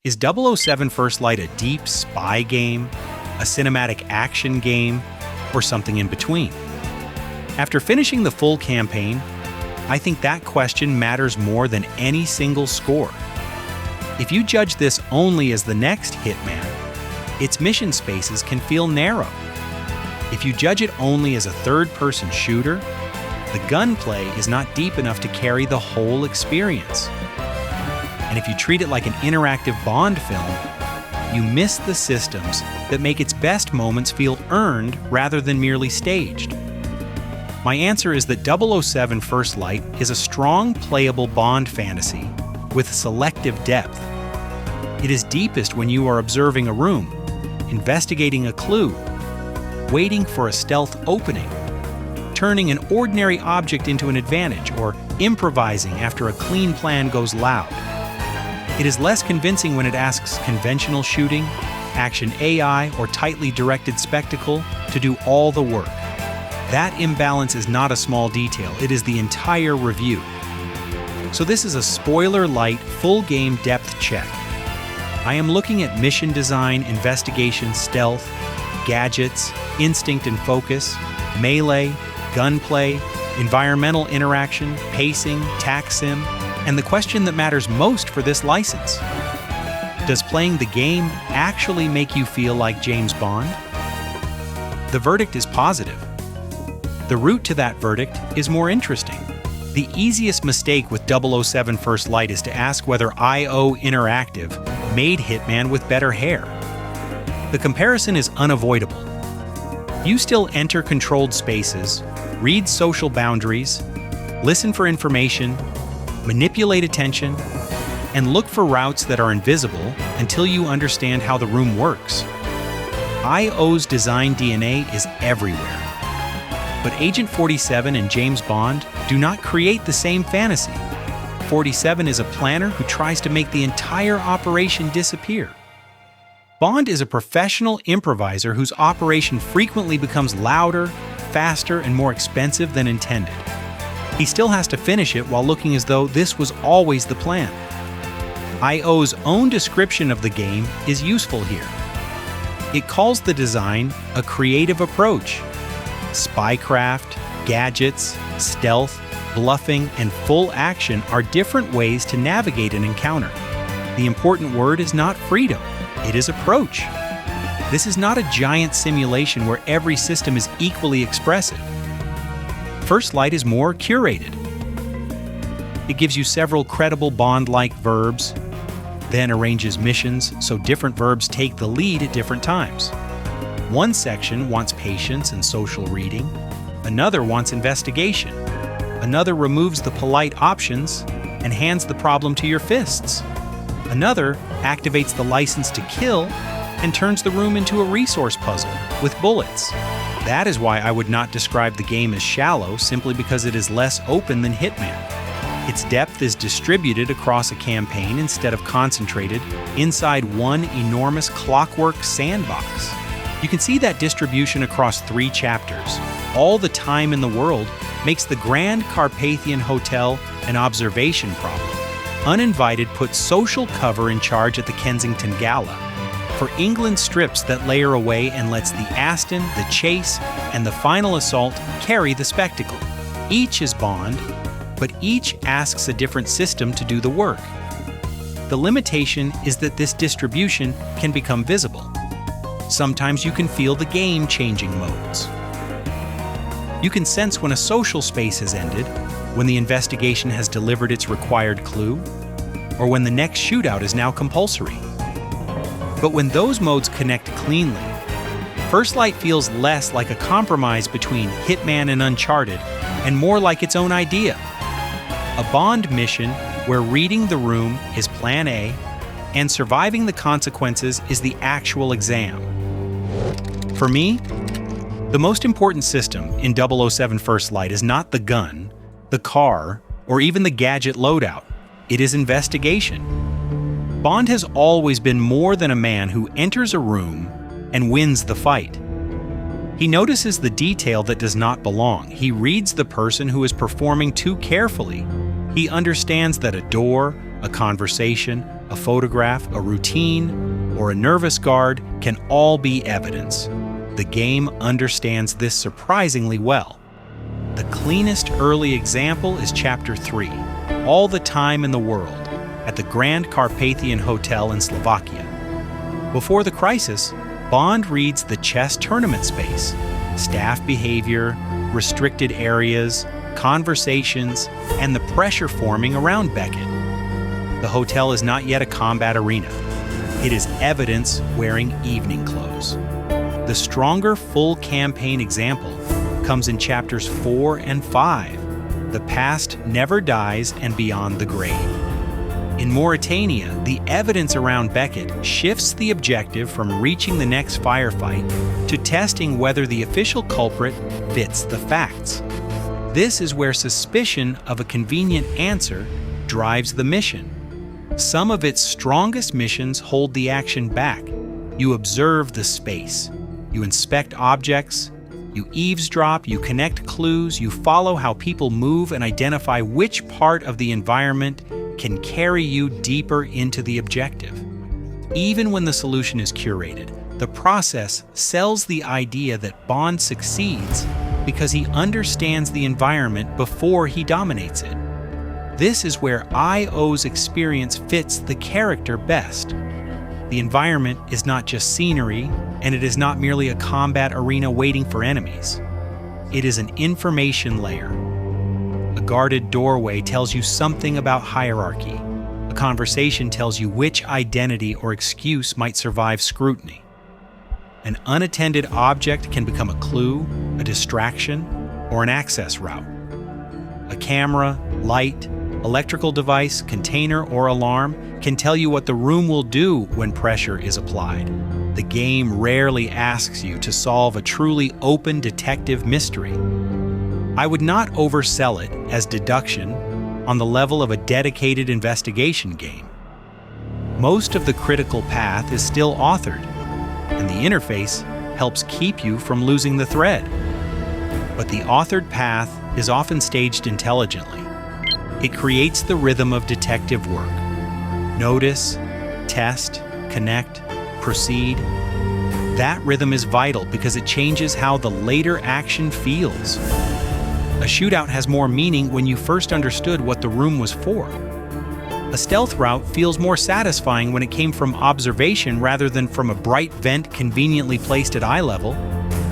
Is 007 First Light a deep spy game, a cinematic action game, or something in between? After finishing the full campaign, I think that question matters more than any single score. If you judge this only as the next Hitman, its mission spaces can feel narrow. If you judge it only as a third-person shooter, the gunplay is not deep enough to carry the whole experience. And if you treat it like an interactive Bond film, you miss the systems that make its best moments feel earned rather than merely staged. My answer is that 007 First Light is a strong, playable Bond fantasy with selective depth. It is deepest when you are observing a room, investigating a clue, waiting for a stealth opening, turning an ordinary object into an advantage, or improvising after a clean plan goes loud. It is less convincing when it asks conventional shooting, action AI, or tightly directed spectacle to do all the work. That imbalance is not a small detail, it is the entire review. So this is a spoiler-light, full-game depth check. I am looking at mission design, investigation, stealth, gadgets, instinct and focus, melee, gunplay, environmental interaction, pacing, tac sim, and the question that matters most for this license: does playing the game actually make you feel like James Bond? The verdict is positive. The route to that verdict is more interesting. The easiest mistake with 007 First Light is to ask whether IO Interactive made Hitman with better hair. The comparison is unavoidable. You still enter controlled spaces, read social boundaries, listen for information, manipulate attention, and look for routes that are invisible until you understand how the room works. IO's design DNA is everywhere. But Agent 47 and James Bond do not create the same fantasy. 47 is a planner who tries to make the entire operation disappear. Bond is a professional improviser whose operation frequently becomes louder, faster, and more expensive than intended. He still has to finish it while looking as though this was always the plan. IO's own description of the game is useful here. It calls the design a creative approach. Spycraft, gadgets, stealth, bluffing, and full action are different ways to navigate an encounter. The important word is not freedom, it is approach. This is not a giant simulation where every system is equally expressive. First Light is more curated. It gives you several credible Bond-like verbs, then arranges missions so different verbs take the lead at different times. One section wants patience and social reading, another wants investigation, another removes the polite options and hands the problem to your fists, another activates the license to kill and turns the room into a resource puzzle with bullets. That is why I would not describe the game as shallow simply because it is less open than Hitman. Its depth is distributed across a campaign instead of concentrated inside one enormous clockwork sandbox. You can see that distribution across 3 chapters. All the time in the world makes the Grand Carpathian Hotel an observation problem. Uninvited puts social cover in charge at the Kensington Gala. For England strips that layer away and lets the Aston, the Chase, and the final assault carry the spectacle. Each is Bond, but each asks a different system to do the work. The limitation is that this distribution can become visible. Sometimes you can feel the game changing modes. You can sense when a social space has ended, when the investigation has delivered its required clue, or when the next shootout is now compulsory. But when those modes connect cleanly, First Light feels less like a compromise between Hitman and Uncharted and more like its own idea. A Bond mission where reading the room is plan A and surviving the consequences is the actual exam. For me, the most important system in 007 First Light is not the gun, the car, or even the gadget loadout. It is investigation. Bond has always been more than a man who enters a room and wins the fight. He notices the detail that does not belong. He reads the person who is performing too carefully. He understands that a door, a conversation, a photograph, a routine, or a nervous guard can all be evidence. The game understands this surprisingly well. The cleanest early example is Chapter 3, All the Time in the World, at the Grand Carpathian Hotel in Slovakia. Before the crisis, Bond reads the chess tournament space, staff behavior, restricted areas, conversations, and the pressure forming around Beckett. The hotel is not yet a combat arena. It is evidence wearing evening clothes. The stronger full campaign example comes in Chapters 4 and 5, The Past Never Dies and Beyond the Grave. In Mauritania, the evidence around Beckett shifts the objective from reaching the next firefight to testing whether the official culprit fits the facts. This is where suspicion of a convenient answer drives the mission. Some of its strongest missions hold the action back. You observe the space. You inspect objects. You eavesdrop, you connect clues, you follow how people move and identify which part of the environment can carry you deeper into the objective. Even when the solution is curated, the process sells the idea that Bond succeeds because he understands the environment before he dominates it. This is where I.O.'s experience fits the character best. The environment is not just scenery, and it is not merely a combat arena waiting for enemies. It is an information layer. A guarded doorway tells you something about hierarchy. A conversation tells you which identity or excuse might survive scrutiny. An unattended object can become a clue, a distraction, or an access route. A camera, light, electrical device, container, or alarm can tell you what the room will do when pressure is applied. The game rarely asks you to solve a truly open detective mystery. I would not oversell it as deduction on the level of a dedicated investigation game. Most of the critical path is still authored, and the interface helps keep you from losing the thread. But the authored path is often staged intelligently. It creates the rhythm of detective work. Notice, test, connect, proceed. That rhythm is vital because it changes how the later action feels. A shootout has more meaning when you first understood what the room was for. A stealth route feels more satisfying when it came from observation rather than from a bright vent conveniently placed at eye level.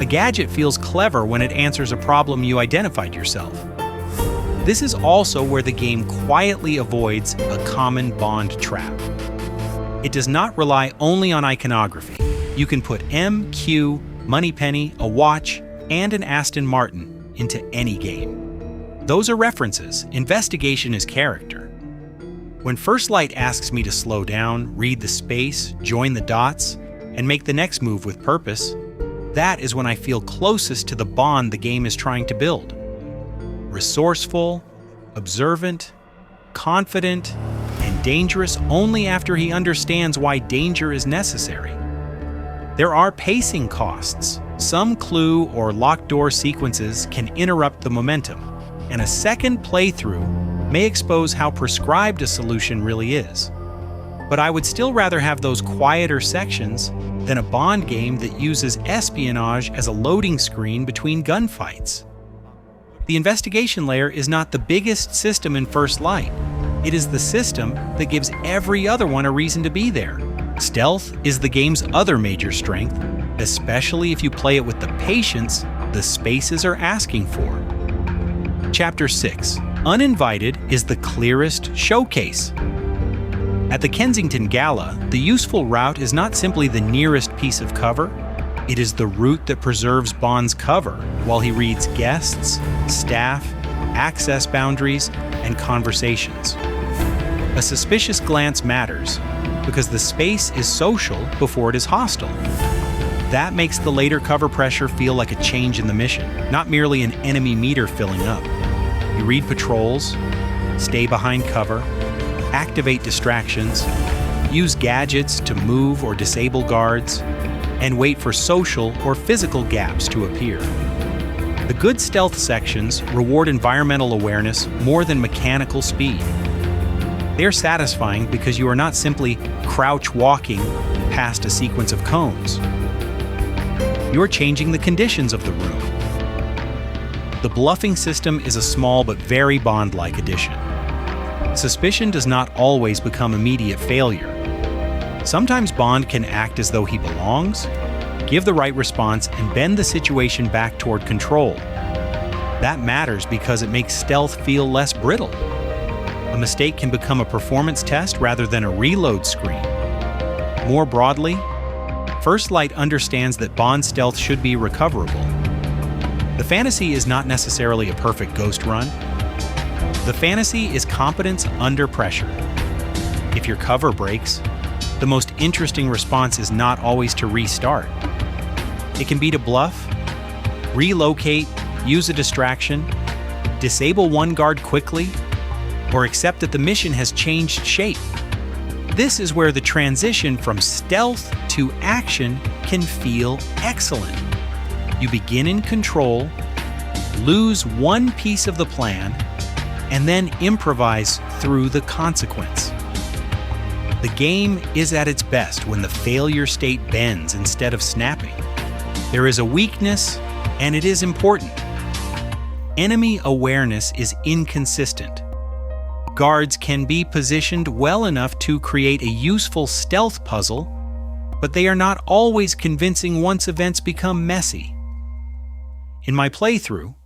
A gadget feels clever when it answers a problem you identified yourself. This is also where the game quietly avoids a common Bond trap. It does not rely only on iconography. You can put M, Q, Moneypenny, a watch, and an Aston Martin into any game. Those are references. Investigation is character. When First Light asks me to slow down, read the space, join the dots, and make the next move with purpose, that is when I feel closest to the Bond the game is trying to build. Resourceful, observant, confident, and dangerous only after he understands why danger is necessary. There are pacing costs. Some clue or locked door sequences can interrupt the momentum, and a second playthrough may expose how prescribed a solution really is. But I would still rather have those quieter sections than a Bond game that uses espionage as a loading screen between gunfights. The investigation layer is not the biggest system in First Light. It is the system that gives every other one a reason to be there. Stealth is the game's other major strength, especially if you play it with the patience the spaces are asking for. Chapter 6. Uninvited is the clearest showcase. At the Kensington Gala, the useful route is not simply the nearest piece of cover, it is the route that preserves Bond's cover while he reads guests, staff, access boundaries, and conversations. A suspicious glance matters because the space is social before it is hostile. That makes the later cover pressure feel like a change in the mission, not merely an enemy meter filling up. You read patrols, stay behind cover, activate distractions, use gadgets to move or disable guards, and wait for social or physical gaps to appear. The good stealth sections reward environmental awareness more than mechanical speed. They are satisfying because you are not simply crouch walking past a sequence of cones. You are changing the conditions of the room. The bluffing system is a small but very Bond-like addition. Suspicion does not always become immediate failure. Sometimes Bond can act as though he belongs, give the right response, and bend the situation back toward control. That matters because it makes stealth feel less brittle. A mistake can become a performance test rather than a reload screen. More broadly, First Light understands that Bond stealth should be recoverable. The fantasy is not necessarily a perfect ghost run. The fantasy is competence under pressure. If your cover breaks, the most interesting response is not always to restart. It can be to bluff, relocate, use a distraction, disable one guard quickly, or accept that the mission has changed shape. This is where the transition from stealth to action can feel excellent. You begin in control, lose one piece of the plan, and then improvise through the consequence. The game is at its best when the failure state bends instead of snapping. There is a weakness, and it is important. Enemy awareness is inconsistent. Guards can be positioned well enough to create a useful stealth puzzle, but they are not always convincing once events become messy. In my playthrough,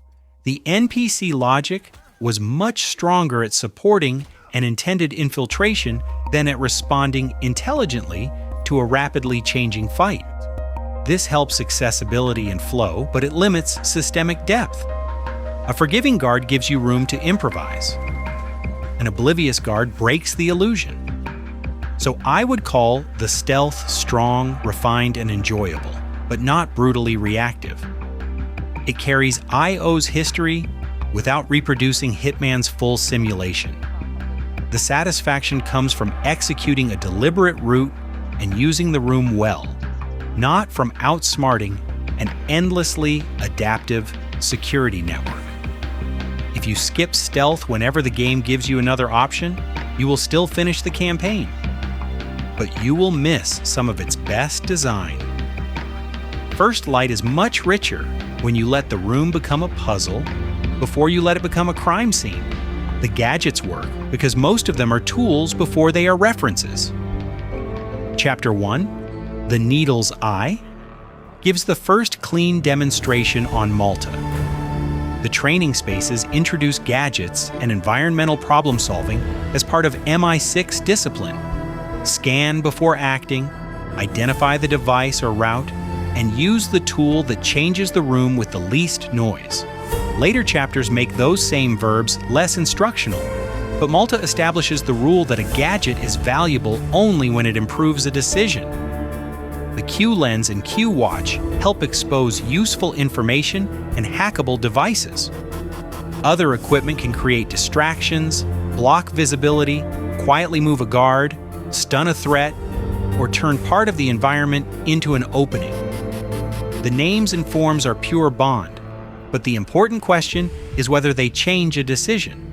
the NPC logic was much stronger at supporting an intended infiltration than at responding intelligently to a rapidly changing fight. This helps accessibility and flow, but it limits systemic depth. A forgiving guard gives you room to improvise. An oblivious guard breaks the illusion. So I would call the stealth strong, refined, and enjoyable, but not brutally reactive. It carries IO's history without reproducing Hitman's full simulation. The satisfaction comes from executing a deliberate route and using the room well, not from outsmarting an endlessly adaptive security network. If you skip stealth whenever the game gives you another option, you will still finish the campaign, but you will miss some of its best design. First Light is much richer when you let the room become a puzzle before you let it become a crime scene. The gadgets work because most of them are tools before they are references. Chapter 1, The Needle's Eye, gives the first clean demonstration on Malta. The training spaces introduce gadgets and environmental problem solving as part of MI6 discipline. Scan before acting, identify the device or route, and use the tool that changes the room with the least noise. Later chapters make those same verbs less instructional, but Malta establishes the rule that a gadget is valuable only when it improves a decision. The Q lens and Q watch help expose useful information and hackable devices. Other equipment can create distractions, block visibility, quietly move a guard, stun a threat, or turn part of the environment into an opening. The names and forms are pure Bond, but the important question is whether they change a decision.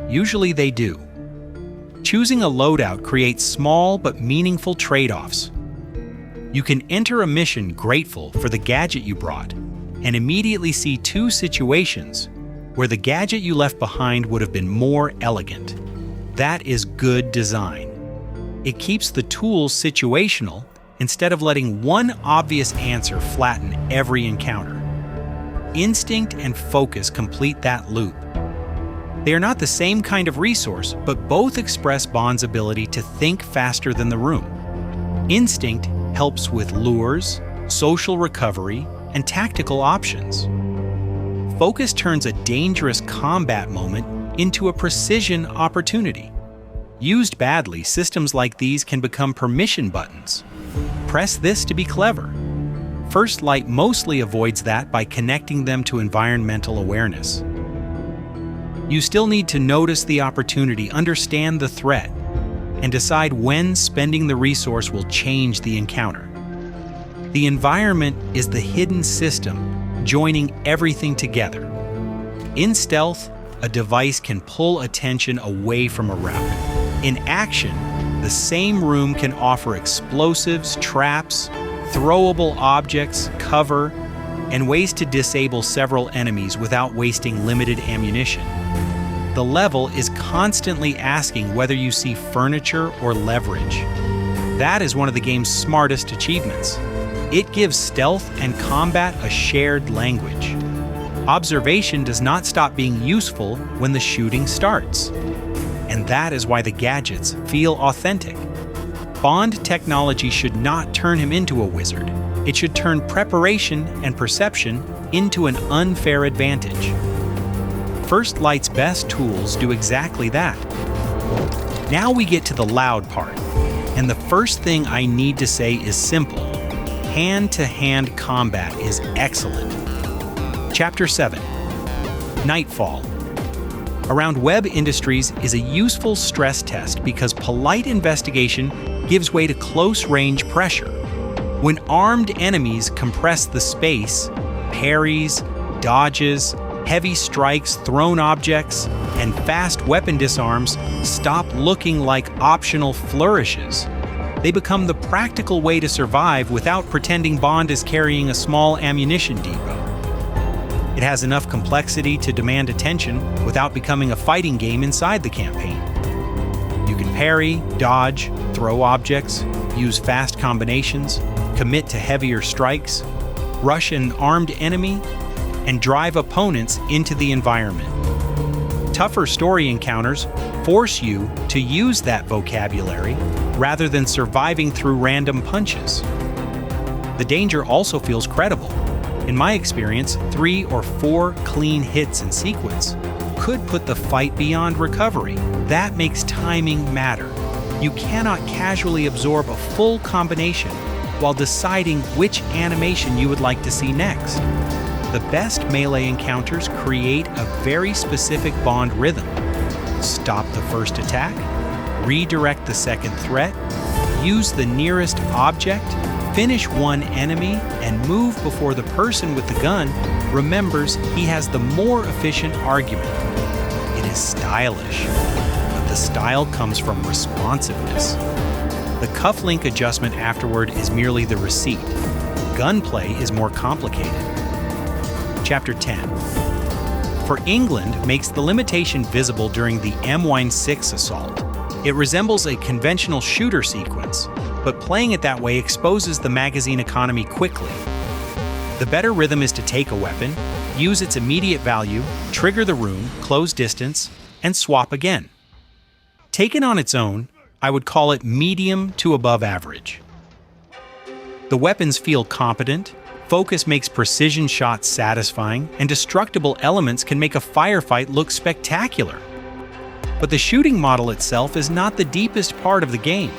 Usually they do. Choosing a loadout creates small but meaningful trade-offs. You can enter a mission grateful for the gadget you brought, and immediately see two situations where the gadget you left behind would have been more elegant. That is good design. It keeps the tools situational instead of letting one obvious answer flatten every encounter. Instinct and focus complete that loop. They are not the same kind of resource, but both express Bond's ability to think faster than the room. Instinct helps with lures, social recovery, and tactical options. Focus turns a dangerous combat moment into a precision opportunity. Used badly, systems like these can become permission buttons. Press this to be clever. First Light mostly avoids that by connecting them to environmental awareness. You still need to notice the opportunity, understand the threat, and decide when spending the resource will change the encounter. The environment is the hidden system, joining everything together. In stealth, a device can pull attention away from a route. In action, the same room can offer explosives, traps, throwable objects, cover, and ways to disable several enemies without wasting limited ammunition. The level is constantly asking whether you see furniture or leverage. That is one of the game's smartest achievements. It gives stealth and combat a shared language. Observation does not stop being useful when the shooting starts. And that is why the gadgets feel authentic. Bond technology should not turn him into a wizard. It should turn preparation and perception into an unfair advantage. First Light's best tools do exactly that. Now we get to the loud part, and the first thing I need to say is simple. Hand-to-hand combat is excellent. Chapter 7. Nightfall. Around Web Industries is a useful stress test because polite investigation gives way to close-range pressure. When armed enemies compress the space, parries, dodges, heavy strikes, thrown objects, and fast weapon disarms stop looking like optional flourishes. They become the practical way to survive without pretending Bond is carrying a small ammunition depot. It has enough complexity to demand attention without becoming a fighting game inside the campaign. You can parry, dodge, throw objects, use fast combinations, commit to heavier strikes, rush an armed enemy, and drive opponents into the environment. Tougher story encounters force you to use that vocabulary rather than surviving through random punches. The danger also feels credible. In my experience, 3 or 4 clean hits in sequence could put the fight beyond recovery. That makes timing matter. You cannot casually absorb a full combination while deciding which animation you would like to see next. The best melee encounters create a very specific Bond rhythm. Stop the first attack, redirect the second threat, use the nearest object, finish one enemy, and move before the person with the gun remembers he has the more efficient argument. It is stylish, but the style comes from responsiveness. The cufflink adjustment afterward is merely the receipt. Gunplay is more complicated. Chapter 10. For England makes the limitation visible during the M16 assault. It resembles a conventional shooter sequence, but playing it that way exposes the magazine economy quickly. The better rhythm is to take a weapon, use its immediate value, trigger the room, close distance, and swap again. Taken on its own, I would call it medium to above average. The weapons feel competent, focus makes precision shots satisfying, and destructible elements can make a firefight look spectacular. But the shooting model itself is not the deepest part of the game.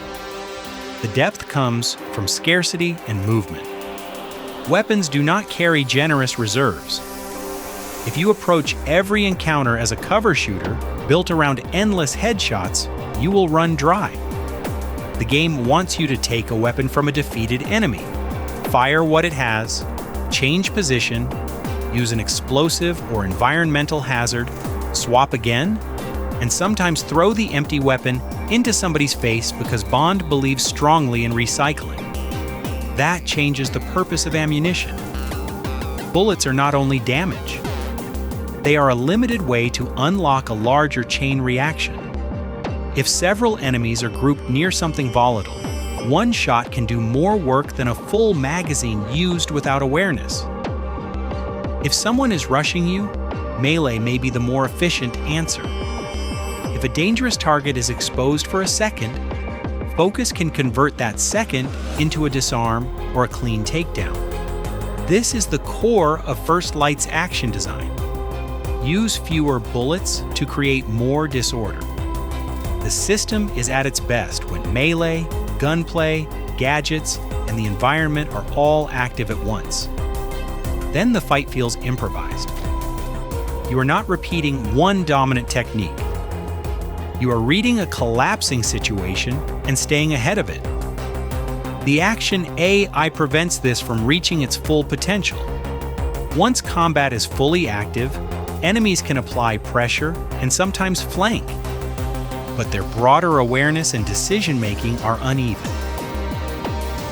The depth comes from scarcity and movement. Weapons do not carry generous reserves. If you approach every encounter as a cover shooter built around endless headshots, you will run dry. The game wants you to take a weapon from a defeated enemy, fire what it has, change position, use an explosive or environmental hazard, swap again, and sometimes throw the empty weapon into somebody's face because Bond believes strongly in recycling. That changes the purpose of ammunition. Bullets are not only damage. They are a limited way to unlock a larger chain reaction. If several enemies are grouped near something volatile, one shot can do more work than a full magazine used without awareness. If someone is rushing you, melee may be the more efficient answer. If a dangerous target is exposed for a second, focus can convert that second into a disarm or a clean takedown. This is the core of First Light's action design. Use fewer bullets to create more disorder. The system is at its best when melee, gunplay, gadgets, and the environment are all active at once. Then the fight feels improvised. You are not repeating one dominant technique. You are reading a collapsing situation and staying ahead of it. The action AI prevents this from reaching its full potential. Once combat is fully active, enemies can apply pressure and sometimes flank. but their broader awareness and decision-making are uneven.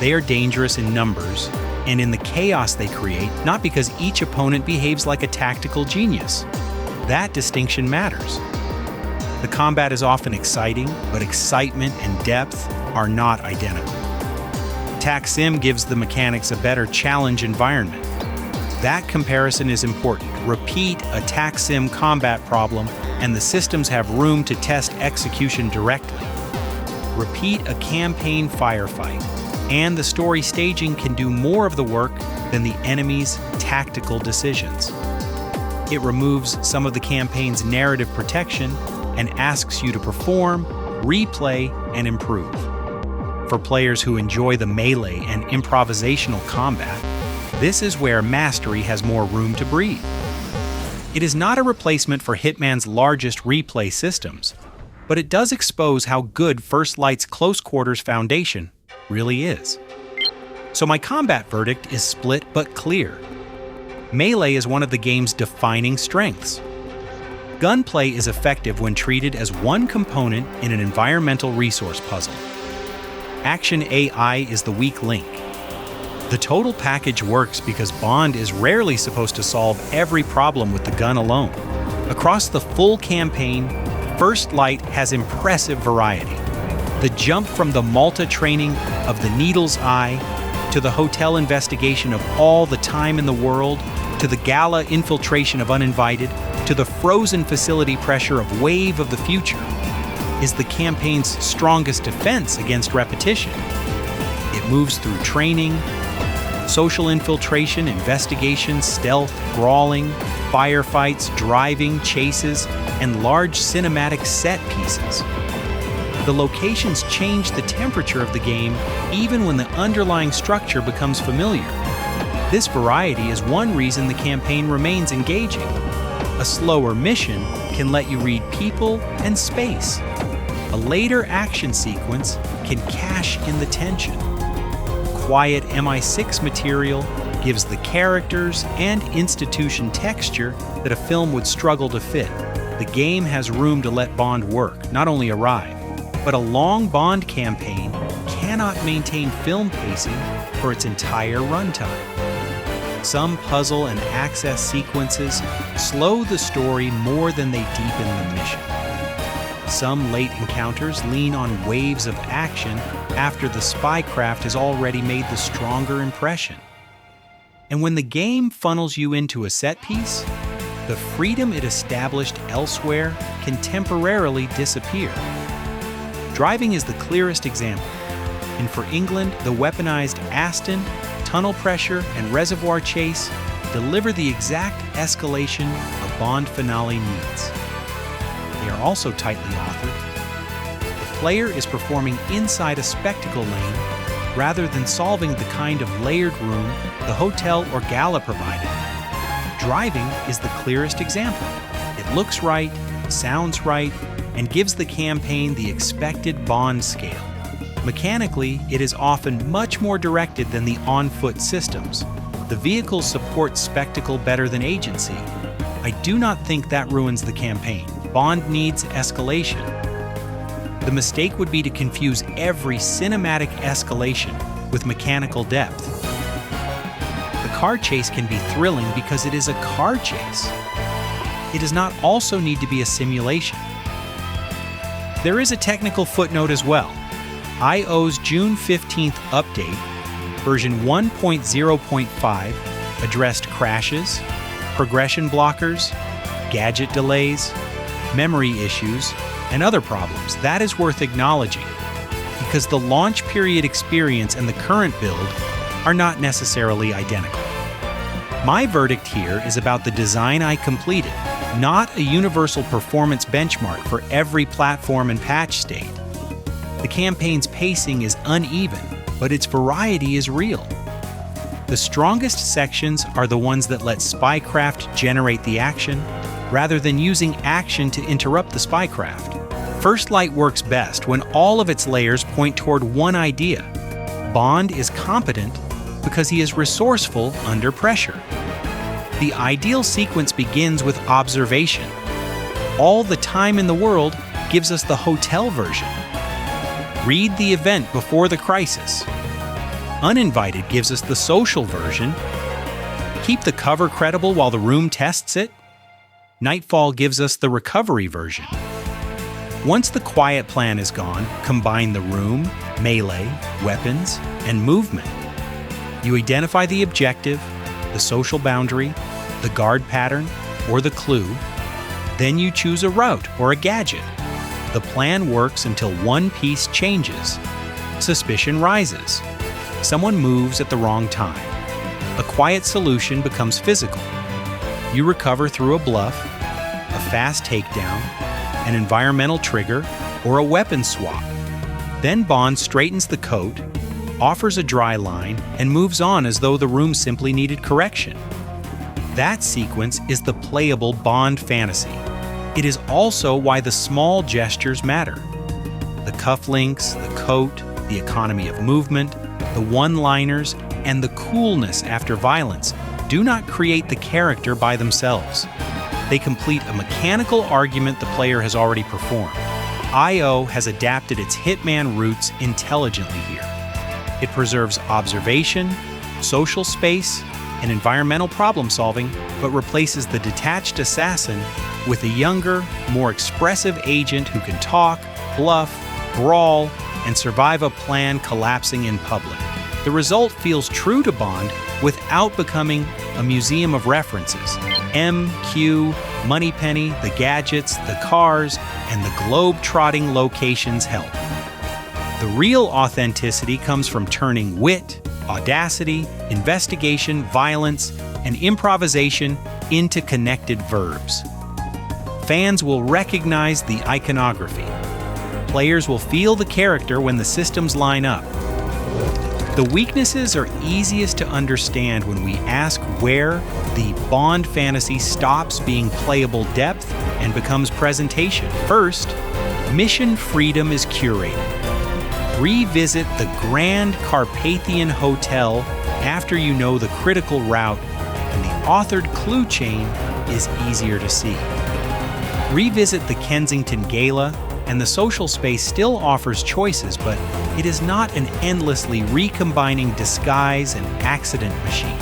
They are dangerous in numbers and in the chaos they create, not because each opponent behaves like a tactical genius. That distinction matters. The combat is often exciting, but excitement and depth are not identical. TAC-Sim gives the mechanics a better challenge environment. That comparison is important. Repeat a TAC-Sim combat problem, and the systems have room to test execution directly. Repeat a campaign firefight, and the story staging can do more of the work than the enemy's tactical decisions. It removes some of the campaign's narrative protection and asks you to perform, replay, and improve. For players who enjoy the melee and improvisational combat, this is where mastery has more room to breathe. It is not a replacement for Hitman's largest replay systems, but it does expose how good First Light's close quarters foundation really is. So my combat verdict is split but clear. Melee is one of the game's defining strengths. Gunplay is effective when treated as one component in an environmental resource puzzle. Action AI is the weak link. The total package works because Bond is rarely supposed to solve every problem with the gun alone. Across the full campaign, First Light has impressive variety. The jump from the Malta training of the Needle's Eye to the hotel investigation of all the time in the world, to the gala infiltration of Uninvited, to the frozen facility pressure of Wave of the Future, is the campaign's strongest defense against repetition. It moves through training, social infiltration, investigation, stealth, brawling, firefights, driving, chases, and large cinematic set pieces. The locations change the temperature of the game even when the underlying structure becomes familiar. This variety is one reason the campaign remains engaging. A slower mission can let you read people and space. A later action sequence can cash in the tension. Quiet MI6 material gives the characters and institution texture that a film would struggle to fit. The game has room to let Bond work, not only arrive. But a long Bond campaign cannot maintain film pacing for its entire runtime. Some puzzle and access sequences slow the story more than they deepen the mission. Some late encounters lean on waves of action after the spycraft has already made the stronger impression. And when the game funnels you into a set piece, the freedom it established elsewhere can temporarily disappear. Driving is the clearest example. And for England, the weaponized Aston, tunnel pressure, and reservoir chase deliver the exact escalation a Bond finale needs. They are also tightly authored. The player is performing inside a spectacle lane rather than solving the kind of layered room the hotel or gala provided. Driving is the clearest example. It looks right, sounds right, and gives the campaign the expected Bond scale. Mechanically, it is often much more directed than the on-foot systems. The vehicles support spectacle better than agency. I do not think that ruins the campaign. Bond needs escalation. The mistake would be to confuse every cinematic escalation with mechanical depth. The car chase can be thrilling because it is a car chase. It does not also need to be a simulation. There is a technical footnote as well. I/O's June 15th update, version 1.0.5, addressed crashes, progression blockers, gadget delays, memory issues, and other problems. That is worth acknowledging, because the launch period experience and the current build are not necessarily identical. My verdict here is about the design I completed, not a universal performance benchmark for every platform and patch state. The campaign's pacing is uneven, but its variety is real. The strongest sections are the ones that let spycraft generate the action, rather than using action to interrupt the spycraft. First Light works best when all of its layers point toward one idea. Bond is competent because he is resourceful under pressure. The ideal sequence begins with observation. All the time in the world gives us the hotel version. Read the event before the crisis. Uninvited gives us the social version. Keep the cover credible while the room tests it. Nightfall gives us the recovery version. Once the quiet plan is gone, combine the room, melee, weapons, and movement. You identify the objective, the social boundary, the guard pattern, or the clue. Then you choose a route or a gadget. The plan works until one piece changes. Suspicion rises. Someone moves at the wrong time. A quiet solution becomes physical. You recover through a bluff, a fast takedown, an environmental trigger, or a weapon swap. Then Bond straightens the coat, offers a dry line, and moves on as though the room simply needed correction. That sequence is the playable Bond fantasy. It is also why the small gestures matter. The cufflinks, the coat, the economy of movement, the one-liners, and the coolness after violence do not create the character by themselves. They complete a mechanical argument the player has already performed. IO has adapted its Hitman roots intelligently here. It preserves observation, social space, and environmental problem-solving, but replaces the detached assassin with a younger, more expressive agent who can talk, bluff, brawl, and survive a plan collapsing in public. The result feels true to Bond without becoming a museum of references. M, Q, Moneypenny, the gadgets, the cars, and the globe-trotting locations help. The real authenticity comes from turning wit, audacity, investigation, violence, and improvisation into connected verbs. Fans will recognize the iconography. Players will feel the character when the systems line up. The weaknesses are easiest to understand when we ask where the Bond fantasy stops being playable depth and becomes presentation. First, mission freedom is curated. Revisit the Grand Carpathian Hotel after you know the critical route, and the authored clue chain is easier to see. Revisit the Kensington Gala, and the social space still offers choices, but it is not an endlessly recombining disguise and accident machine.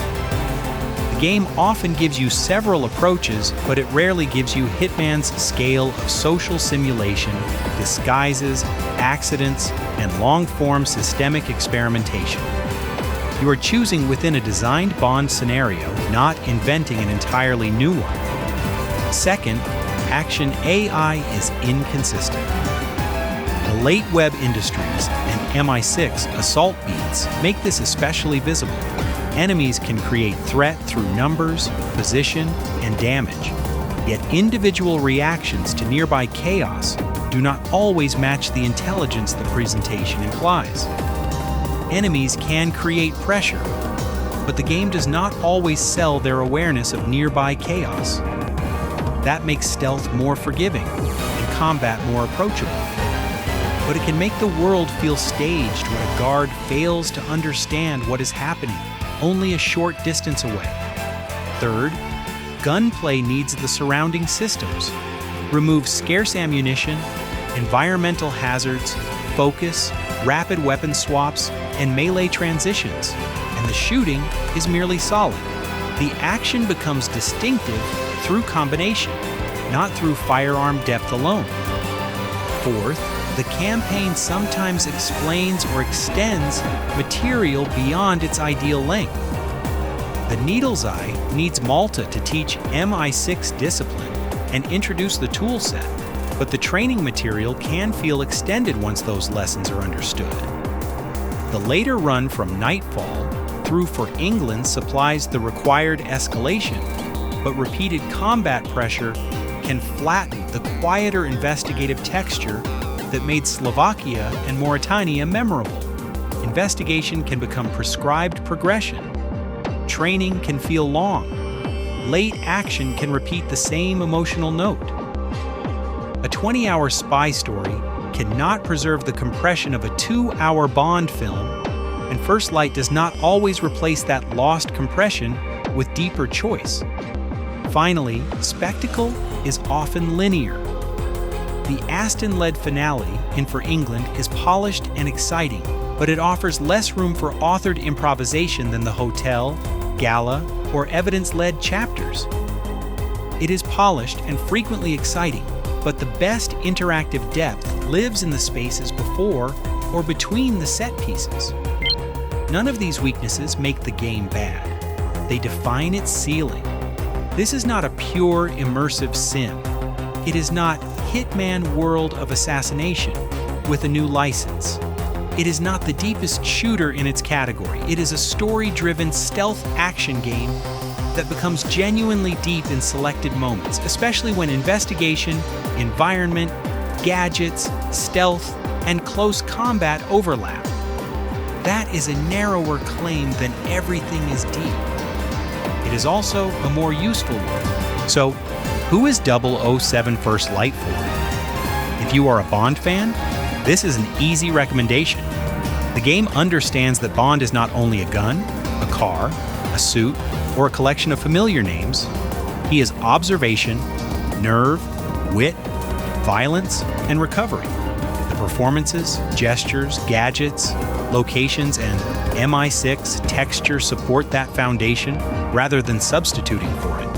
The game often gives you several approaches, but it rarely gives you Hitman's scale of social simulation, disguises, accidents, and long-form systemic experimentation. You are choosing within a designed Bond scenario, not inventing an entirely new one. Second, action AI is inconsistent. The late web industries and MI6 assault beats make this especially visible. Enemies can create threat through numbers, position, and damage, yet individual reactions to nearby chaos do not always match the intelligence the presentation implies. Enemies can create pressure, but the game does not always sell their awareness of nearby chaos. That makes stealth more forgiving and combat more approachable. But it can make the world feel staged when a guard fails to understand what is happening only a short distance away. Third, gunplay needs the surrounding systems. Remove scarce ammunition, environmental hazards, focus, rapid weapon swaps, and melee transitions, and the shooting is merely solid. The action becomes distinctive through combination, not through firearm depth alone. Fourth, the campaign sometimes explains or extends material beyond its ideal length. The Needle's Eye needs Malta to teach MI6 discipline and introduce the tool set, but the training material can feel extended once those lessons are understood. The later run from Nightfall through For England supplies the required escalation, but repeated combat pressure can flatten the quieter investigative texture that made Slovakia and Mauritania memorable. Investigation can become prescribed progression. Training can feel long. Late action can repeat the same emotional note. A 20-hour spy story cannot preserve the compression of a 2-hour Bond film, and First Light does not always replace that lost compression with deeper choice. Finally, spectacle is often linear. The Aston-led finale in For England is polished and exciting, but it offers less room for authored improvisation than the Hotel, Gala, or evidence-led chapters. It is polished and frequently exciting, but the best interactive depth lives in the spaces before or between the set pieces. None of these weaknesses make the game bad. They define its ceiling. This is not a pure, immersive sim. It is not Hitman World of Assassination with a new license. It is not the deepest shooter in its category. It is a story-driven stealth action game that becomes genuinely deep in selected moments, especially when investigation, environment, gadgets, stealth, and close combat overlap. That is a narrower claim than everything is deep. It is also a more useful one. So, who is 007 First Light for? If you are a Bond fan, this is an easy recommendation. The game understands that Bond is not only a gun, a car, a suit, or a collection of familiar names. He is observation, nerve, wit, violence, and recovery. The performances, gestures, gadgets, locations, and MI6 texture support that foundation rather than substituting for it.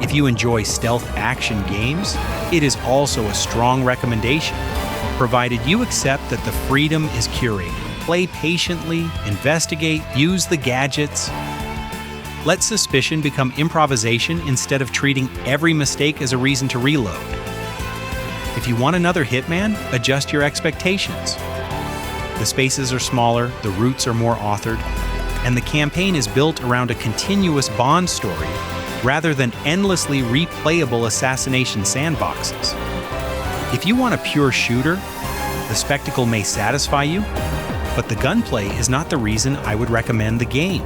If you enjoy stealth action games, it is also a strong recommendation, provided you accept that the freedom is curated. Play patiently, investigate, use the gadgets. Let suspicion become improvisation instead of treating every mistake as a reason to reload. If you want another Hitman, adjust your expectations. The spaces are smaller, the routes are more authored, and the campaign is built around a continuous Bond story rather than endlessly replayable assassination sandboxes. If you want a pure shooter, the spectacle may satisfy you, but the gunplay is not the reason I would recommend the game.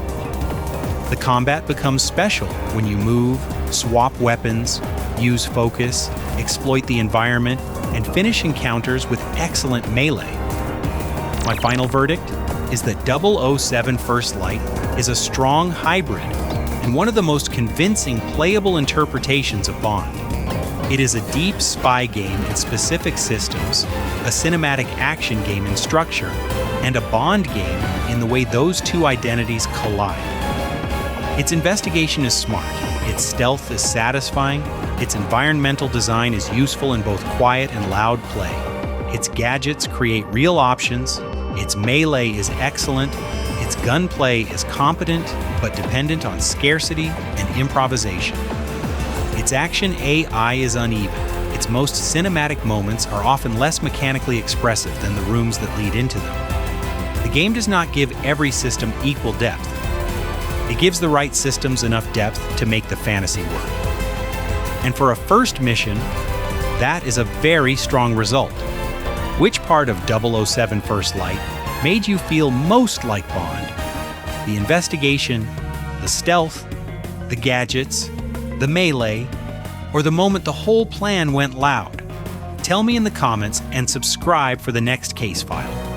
The combat becomes special when you move, swap weapons, use focus, exploit the environment, and finish encounters with excellent melee. My final verdict is that 007 First Light is a strong hybrid and one of the most convincing playable interpretations of Bond. It is a deep spy game in specific systems, a cinematic action game in structure, and a Bond game in the way those two identities collide. Its investigation is smart, its stealth is satisfying, its environmental design is useful in both quiet and loud play. Its gadgets create real options, its melee is excellent, its gunplay is competent but dependent on scarcity and improvisation. Its action AI is uneven. Its most cinematic moments are often less mechanically expressive than the rooms that lead into them. The game does not give every system equal depth. It gives the right systems enough depth to make the fantasy work. And for a first mission, that is a very strong result. Which part of 007 First Light made you feel most like Bond? The investigation, the stealth, the gadgets, the melee, or the moment the whole plan went loud? Tell me in the comments and subscribe for the next case file.